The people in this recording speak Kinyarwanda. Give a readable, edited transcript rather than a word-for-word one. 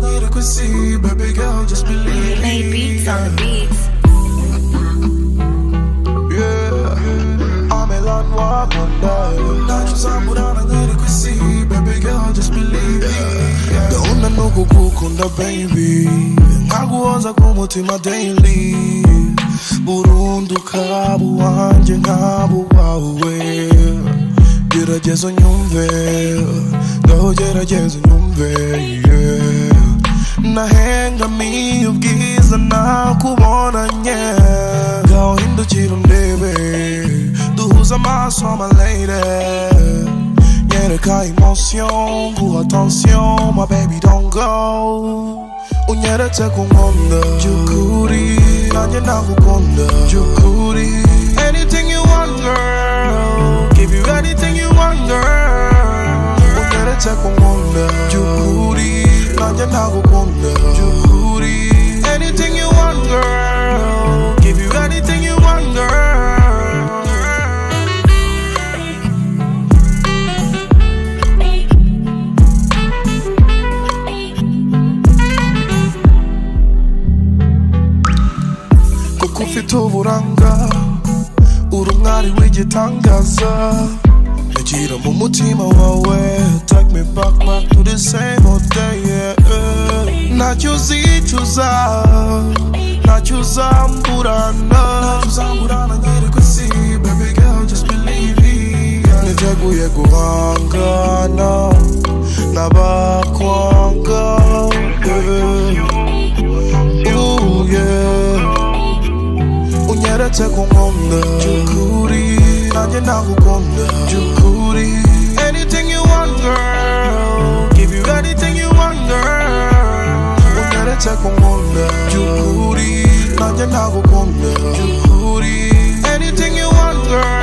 inadequacy. Baby girl, just believe me. Made beats on the beats. Yeah, Amalon walk on that. Not just I'm without inadequacy. Baby girl, just believe me. The una no go cook on the baby. Ngakuoza kumutima daily. Burundu kabu wanje ngabu wawe. Gerageza unyumve, ngaho gerageza unyumve, yeah. Nahengamiye ubwiza nakubonanye, ngaho hindukira undebe, duhuze amaso my lady. Nyereka emotion, guha attention, my baby don't go. Unyeretse ku nkunda, byukuri, nanjye nagukunda, byukuri. Anything you want girl, give you anything you want girl. Unyeretse ku nkunda, byukuri, nanjye nagukunda, byukuri. Anything you want girl, give you anything you want girl. Kuko ufite uburanga, uri umwari w'igitangaza. Nagira mu mutima wawe, take me back to the same old day, yeah. Ntacyo uzicuza, ntacyo uzamburana, nyereka isi, baby girl, just believe me. Niteguye guhangana n'abakwanga, yeah. Unyeretse ku nkunda, byukuri, nanjye nagukunda, byukuri. Anything you want girl, give you anything you want girl. Unyeretse ku nkunda, byukuri, nanjye nagukunda, byukuri. Anything you want girl.